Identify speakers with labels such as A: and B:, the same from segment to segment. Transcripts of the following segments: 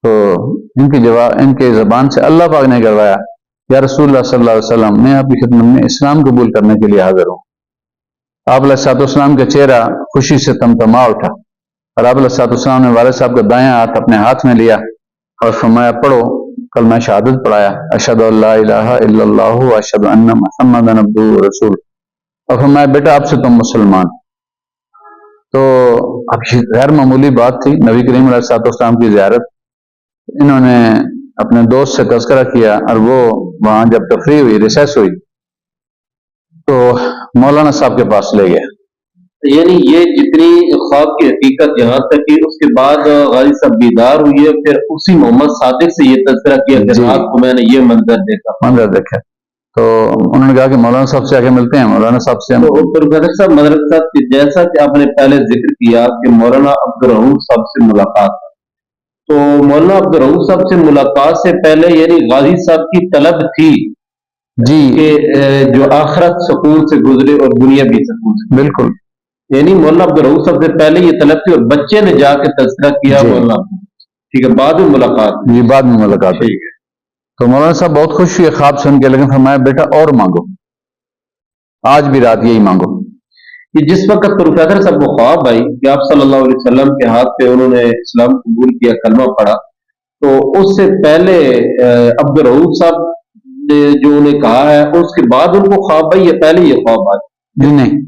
A: تو ان کے زبان سے اللہ پاک نے کروایا، یا رسول اللہ صلی اللہ علیہ وسلم، میں آپ کی خدمت میں اسلام قبول کرنے کے لیے حاضر ہوں۔ آپ علیہ السلام کا چہرہ خوشی سے تمتما اٹھا، اور آپ علیہ السلام نے والد صاحب کا دایاں ہاتھ اپنے ہاتھ میں لیا اور فرمایا، پڑھو کلمہ شہادت پڑھایا، اشہد ان لا الہ الا اللہ و اشہد ان محمدا عبدہ و رسولہ، اور فرمایا بیٹا اب سے تم مسلمان۔ تو اب یہ غیر معمولی بات تھی، نبی کریم علیہ السلام کی زیارت۔ انہوں نے اپنے دوست سے تذکرہ کیا، اور وہ وہاں جب تفریح ہوئی، ریسیس ہوئی، تو مولانا صاحب کے پاس لے گیا۔
B: یعنی یہ جتنی خواب کی حقیقت یہاں تک کہ اس کے بعد غازی صاحب بیدار ہوئی ہے، پھر اسی محمد صادق سے یہ تذکرہ کیا کہ رات کو میں نے یہ منظر دیکھا۔
A: تو انہوں نے کہا کہ مولانا صاحب سے آگے ملتے ہیں، مولانا صاحب سے
B: پروفیسر صاحب مدرک صاحب کی جیسا کہ آپ نے پہلے ذکر کیا کہ مولانا عبدالرؤوف صاحب سے ملاقات، تو مولانا عبدالرؤوف صاحب سے ملاقات سے پہلے یعنی غازی صاحب کی طلب تھی
A: جی
B: کہ جو آخرت سکون سے گزرے اور دنیا بھی سکون سے،
A: بالکل،
B: یعنی مولانا عبدالرؤوف صاحب سے پہلے یہ طلب تھی، اور بچے نے جا کے تذکرہ کیا مولانا، ٹھیک ہے، بعد میں ملاقات،
A: یہ بعد میں ملاقات ہوئی۔ تو مولانا صاحب بہت خوش ہوئے خواب سن کے، لیکن فرمایا بیٹا اور مانگو، آج بھی رات یہی مانگو۔
B: کہ جس وقت پروفیسر صاحب کو خواب آئی کہ آپ صلی اللہ علیہ وسلم کے ہاتھ پہ انہوں نے اسلام قبول کیا، کلمہ پڑھا، تو اس سے پہلے عبدالرؤوف صاحب نے جو انہیں کہا ہے، اس کے بعد ان کو خواب آئی یا پہلے یہ خواب آئی؟
A: جی نہیں،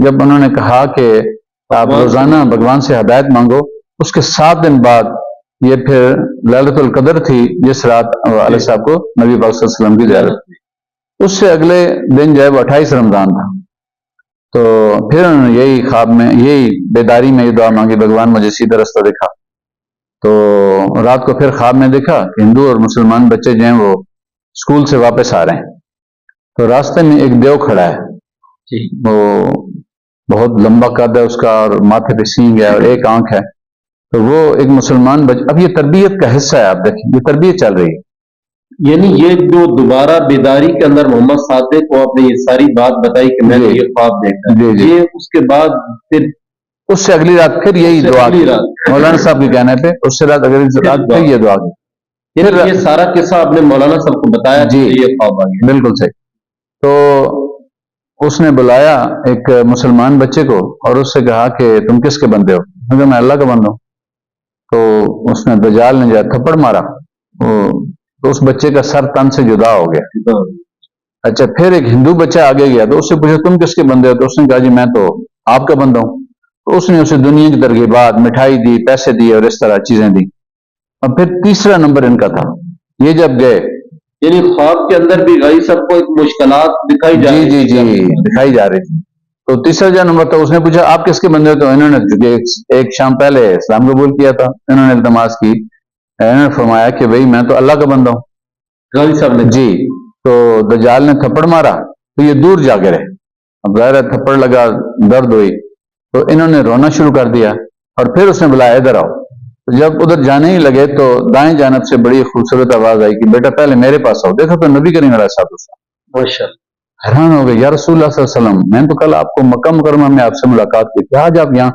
A: جب انہوں نے کہا کہ آپ روزانہ بھگوان سے ہدایت مانگو، اس کے 7 دن بعد یہ پھر لیلۃ القدر تھی، جس رات علیہ صاحب کو نبی پاک صلی اللہ علیہ وسلم کی زیارت تھی۔ اس سے اگلے دن جو ہے وہ 28 رمضان تھا، تو پھر انہوں نے یہی خواب میں، یہی بیداری میں یہ دعا مانگی، بھگوان مجھے سیدھا رستہ دکھا۔ تو رات کو پھر خواب میں دیکھا کہ ہندو اور مسلمان بچے جو ہیں وہ اسکول سے واپس آ رہے ہیں، تو راستے میں ایک دیو کھڑا ہے، وہ بہت لمبا قد ہے اس کا، اور ماتھے پہ سینگ ہے اور ایک آنکھ ہے۔ تو وہ ایک مسلمان اب یہ تربیت کا حصہ ہے، آپ دیکھیں یہ تربیت چل رہی ہے۔
B: یعنی یہ جو دوبارہ بیداری کے اندر محمد صادق کو آپ نے یہ ساری بات بتائی کہ میں نے یہ خواب دیکھا، یہ اس کے بعد پھر
A: اس سے اگلی رات پھر یہی دعا کی، مولانا صاحب کے کہنے پہ اس سے رات اگلی رات پھر یہ دعا کی۔
B: پھر یہ سارا قصہ آپ نے مولانا صاحب کو بتایا جی یہ خواب آ گیا؟
A: بالکل صحیح۔ تو اس نے بلایا ایک مسلمان بچے کو اور اس سے کہا کہ تم کس کے بندے ہو؟ میں اللہ کا بندہ ہوں۔ تو اس نے دجال نے جو تھپڑ مارا، تو اس بچے کا سر تن سے جدا ہو گیا۔ اچھا، پھر ایک ہندو بچہ آگے گیا تو اس سے پوچھا تم کس کے بندے ہو؟ تو اس نے کہا جی میں تو آپ کا بندہ ہوں۔ تو اس نے اسے دنیا کی ترغیبات، مٹھائی دی، پیسے دیے اور اس طرح چیزیں دی۔ اور پھر تیسرا نمبر ان کا تھا، یہ جب گئے،
B: یعنی خواب کے اندر بھی غازی صاحب کو ایک مشکلات دکھائی جا رہی
A: جی دکھائی جا رہی تھی۔ تو تیسرا جو نمبر تھا، اس نے پوچھا آپ کس کے بندے ہو؟ تو انہوں نے ایک شام پہلے اسلام قبول کیا تھا، انہوں نے التماس کی، انہوں نے فرمایا کہ بھئی میں تو اللہ کا بندہ ہوں۔
B: غازی صاحب نے
A: جی، تو دجال نے تھپڑ مارا تو یہ دور جا کے رہے، اب ظاہر ہے تھپڑ لگا، درد ہوئی، تو انہوں نے رونا شروع کر دیا، اور پھر اس نے بلایا ادھر آؤ۔ تو جب ادھر جانے ہی لگے تو دائیں جانب سے بڑی خوبصورت آواز آئی کہ بیٹا پہلے میرے پاس آؤ۔ دیکھو تو نبی کریم علیہ السلام حیران ہو گئے، یا رسول اللہ صلی اللہ علیہ وسلم، میں تو کل آپ کو مکہ مکرمہ میں آپ سے ملاقات کی تھی، آج آپ یہاں؟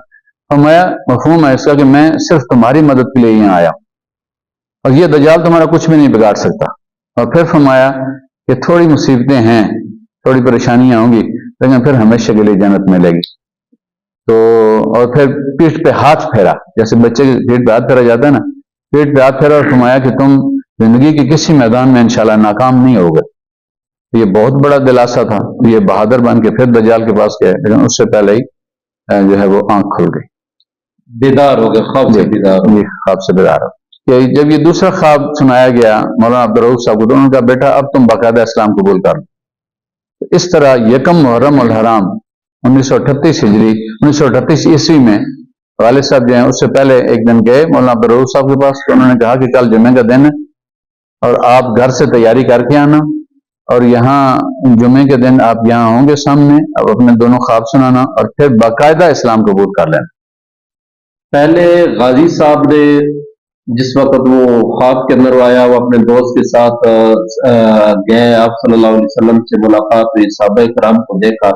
A: فرمایا مفہوم ہے اس کا کہ میں صرف تمہاری مدد کے لیے یہاں آیا ہوں، اور یہ دجال تمہارا کچھ بھی نہیں بگاڑ سکتا۔ اور پھر فرمایا کہ تھوڑی مصیبتیں ہیں، تھوڑی پریشانیاں ہوں گی، لیکن پھر ہمیشہ کے لیے جنت ملے گی۔ تو اور پھر پیٹھ پہ ہاتھ پھیرا، جیسے بچے کی پیٹھ پہ ہاتھ پھیرا جاتا ہے نا، پیٹھ پہ ہاتھ پھیرا اور فرمایا کہ تم زندگی کے کسی میدان میں انشاءاللہ ناکام نہیں ہوگے۔ یہ بہت بڑا دلاسا تھا، یہ بہادر بن کے پھر دجال کے پاس گئے، لیکن اس سے پہلے ہی جو ہے وہ آنکھ کھل گئی،
B: بیدار ہو گئے، خواب سے بیدار ہو گئے،
A: خواب سے بیدار ہو۔ جب یہ دوسرا خواب سنایا گیا مولانا عبدالرؤوف صاحب کو، تو انہوں نے کہا بیٹا اب تم باقاعدہ اسلام قبول کر لو۔ اس طرح یکم محرم الحرام 1938 ہجری 1938 عیسوی میں والد صاحب جو ہیں اس سے پہلے ایک دن گئے مولانا عبدالرؤوف صاحب کے پاس، تو انہوں نے کہا کہ کل جمعے کا دن ہے اور آپ گھر سے تیاری کر کے آنا، اور یہاں جمعے کے دن آپ یہاں ہوں گے سامنے، اب اپنے دونوں خواب سنانا اور پھر باقاعدہ اسلام قبول کر لینا۔
B: پہلے غازی صاحب نے جس وقت وہ خواب کے اندر آیا، وہ اپنے دوست کے ساتھ گئے، آپ صلی اللہ علیہ وسلم سے ملاقات ہوئی، صحابہ کرام کو دیکھا،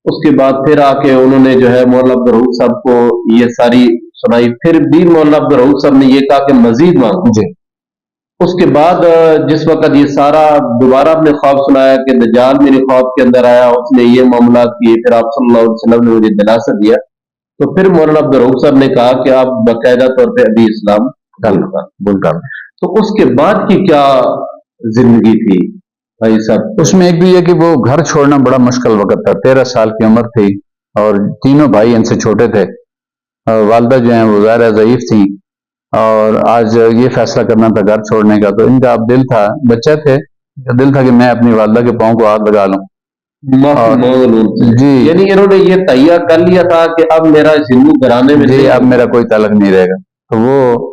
B: اس کے بعد پھر آ کے انہوں نے جو ہے مولانا عبدالرؤوف صاحب کو یہ ساری سنائی، پھر بھی مولانا عبد الرؤف صاحب نے یہ کہا کہ مزید مانگو.
A: جی
B: اس کے بعد جس وقت یہ سارا دوبارہ اپنے خواب سنایا کہ دجال میرے خواب کے اندر آیا، اس نے یہ معاملات کیے، پھر آپ صلی اللہ علیہ وسلم نے مجھے دلاسا دیا، تو پھر مولانا عبد الرؤف صاحب نے کہا کہ آپ باقاعدہ طور پہ ابھی اسلام قبول کر. تو اس کے بعد کی کیا زندگی تھی بھائی صاحب؟
A: اس میں ایک بھی یہ کہ وہ گھر چھوڑنا بڑا مشکل وقت تھا. 13 سال کی عمر تھی اور تینوں بھائی ان سے چھوٹے تھے. اور والدہ جو ہیں وہ ظاہر ضعیف تھیں، اور آج یہ فیصلہ کرنا تھا گھر چھوڑنے کا. تو ان کا اب دل تھا، بچہ تھے، دل تھا کہ میں اپنی والدہ کے پاؤں کو ہاتھ لگا لوں.
B: معافی مانگ لوں.
A: جی
B: یعنی انہوں نے یہ تہیہ کر لیا تھا کہ اب میرا اس ہندو گھرانے میں
A: جی اب میرا کوئی تعلق نہیں رہے گا. تو وہ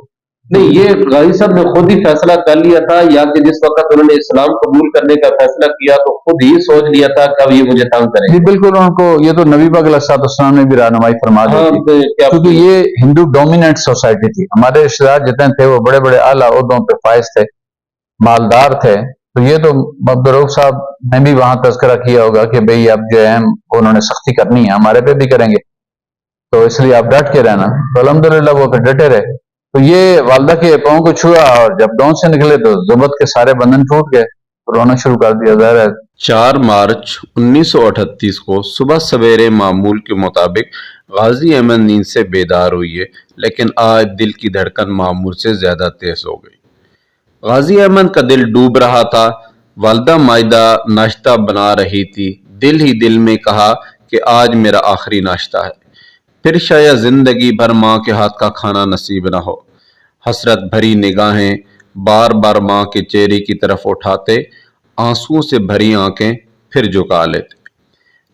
B: نہیں، یہ غازی صاحب نے خود ہی فیصلہ کر لیا تھا، یا کہ جس وقت انہوں نے اسلام قبول کرنے کا فیصلہ کیا تو خود ہی سوچ لیا تھا کہ اب یہ مجھے تنگ کریں
A: جی
B: گے؟
A: بالکل ان کو یہ تو نبی پاک علیہ السلام نے بھی رہنمائی فرما دی
B: ہاں،
A: تھی،
B: کیا
A: کیونکہ یہ ہندو ڈومیننٹ سوسائٹی تھی. ہمارے رشتے دار جتنے تھے وہ بڑے بڑے اعلیٰ عہدوں پہ فائز تھے، مالدار تھے. تو یہ تو عبد الرؤف صاحب نے بھی وہاں تذکرہ کیا ہوگا کہ بھئی اب جو ہے انہوں نے سختی کرنی ہے، ہمارے پہ بھی کریں گے، تو اس لیے آپ ڈٹ کے رہنا. تو الحمدللہ وہ پھر ڈٹے رہے. تو یہ والدہ کے پاؤں کو چھوا اور جب ڈون سے نکلے تو ضبط کے سارے بندھن ٹوٹ گئے، رونا شروع کر دیا. ظاہر ہے
C: 4 مارچ 1938 کو صبح سویرے معمول کے مطابق غازی احمد نیند سے بیدار ہوئی ہے، لیکن آج دل کی دھڑکن معمول سے زیادہ تیز ہو گئی. غازی احمد کا دل ڈوب رہا تھا. والدہ مائدہ ناشتہ بنا رہی تھی. دل ہی دل میں کہا کہ آج میرا آخری ناشتہ ہے، پھر شاید زندگی بھر ماں کے ہاتھ کا کھانا نصیب نہ ہو. حسرت بھری نگاہیں بار بار ماں کے چہرے کی طرف اٹھاتے، آنسوؤں سے بھری آنکھیں پھر جھکا لیتے.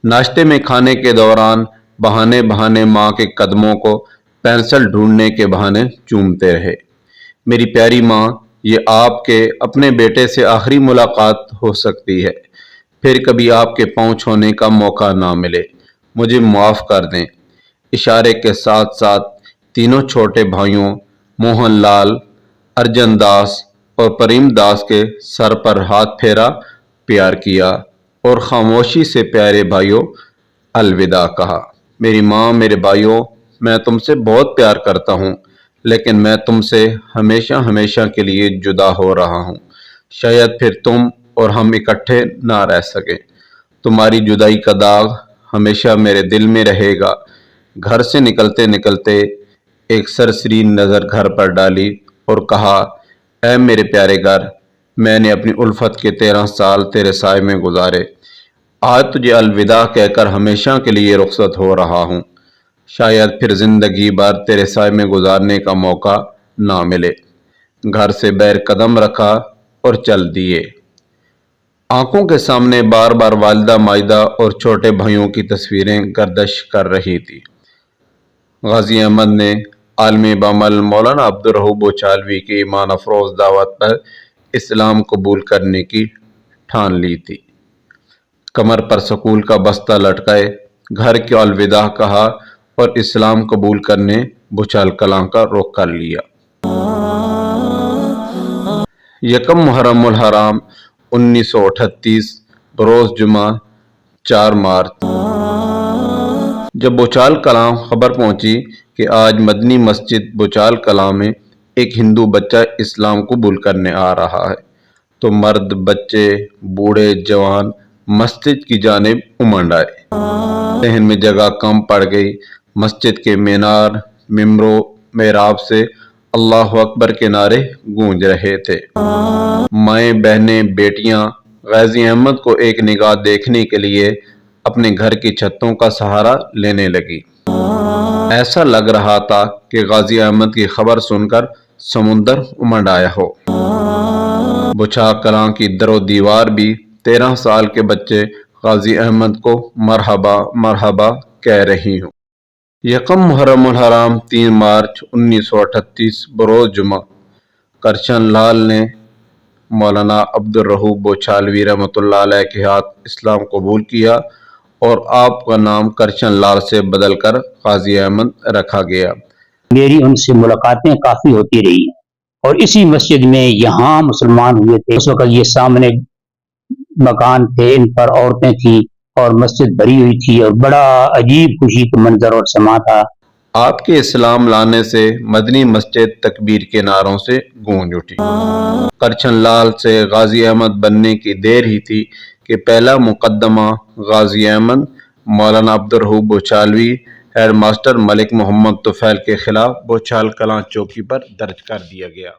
C: ناشتے میں کھانے کے دوران بہانے بہانے ماں کے قدموں کو پینسل ڈھونڈنے کے بہانے چومتے رہے. میری پیاری ماں، یہ آپ کے اپنے بیٹے سے آخری ملاقات ہو سکتی ہے، پھر کبھی آپ کے پاؤں چھونے کا موقع نہ ملے. مجھے معاف کر دیں. اشارے کے ساتھ ساتھ تینوں چھوٹے بھائیوں موہن لال، ارجن داس اور پریم داس کے سر پر ہاتھ پھیرا، پیار کیا اور خاموشی سے پیارے بھائیوں الوداع کہا. میری ماں، میرے بھائیوں، میں تم سے بہت پیار کرتا ہوں، لیکن میں تم سے ہمیشہ ہمیشہ کے لیے جدا ہو رہا ہوں. شاید پھر تم اور ہم اکٹھے نہ رہ سکیں. تمہاری جدائی کا داغ ہمیشہ میرے دل میں رہے گا. گھر سے نکلتے نکلتے ایک سرسری نظر گھر پر ڈالی اور کہا، اے میرے پیارے گھر، میں نے اپنی الفت کے 13 سال تیرے سائے میں گزارے. آج تجھے الوداع کہہ کر ہمیشہ کے لیے رخصت ہو رہا ہوں. شاید پھر زندگی بھر تیرے سائے میں گزارنے کا موقع نہ ملے. گھر سے بیر قدم رکھا اور چل دیے. آنکھوں کے سامنے بار بار والدہ مائدہ اور چھوٹے بھائیوں کی تصویریں گردش کر رہی تھی. غازی احمد نے عالم بامل مولانا عبد الرؤف بوچالوی کی ایمان افروز دعوت پر اسلام قبول کرنے کی ٹھان لی تھی. کمر پر سکول کا بستہ لٹکائے گھر کی الوداع کہا اور اسلام قبول کرنے بچال کلاں کا رخ کر لیا. 1 محرم الحرام 1938 بروز جمعہ 4 مارچ. جب بوچال کلاں خبر پہنچی کہ آج مدنی مسجد بوچال کلاں میں ایک ہندو بچہ اسلام قبول کرنے آ رہا ہے، تو مرد، بچے، بوڑھے، جوان مسجد کی جانب امنڈ آئے. ذہن میں جگہ کم پڑ گئی. مسجد کے مینار، ممبروں، محراب سے اللہ اکبر کے نعرے گونج رہے تھے. مائیں، بہنیں، بیٹیاں غازی احمد کو ایک نگاہ دیکھنے کے لیے اپنے گھر کی چھتوں کا سہارا لینے لگی. ایسا لگ رہا تھا کہ غازی احمد کی خبر سن کر سمندر امنڈ آیا ہو. بوچال کلاں کی در و دیوار بھی 13 سال کے بچے غازی احمد کو مرحبا مرحبا کہہ رہی ہوں. 1 محرم الحرام 3 مارچ 1938 بروز جمعہ. کرشن لال نے مولانا عبد الرؤف بوچالوی رحمۃ اللہ علیہ کے ہاتھ اسلام قبول کیا اور آپ کا نام کرشن لال سے بدل کر غازی احمد رکھا گیا.
D: میری ان سے ملاقاتیں کافی ہوتی رہی اور اسی مسجد میں یہاں مسلمان ہوئے تھے. اس وقت یہ سامنے مکان تھے، ان پر عورتیں تھیں اور مسجد بھری ہوئی تھی اور بڑا عجیب خوشی کا منظر اور سما تھا.
C: آپ کے اسلام لانے سے مدنی مسجد تکبیر کے نعروں سے گونج اٹھی۔ کرچن لال سے غازی احمد بننے کی دیر ہی تھی کہ پہلا مقدمہ غازی احمد، مولانا عبدالرؤف بوچھالوی، ہیڈ ماسٹر ملک محمد طفیل کے خلاف بوچھال کلاں چوکی پر درج کر دیا گیا۔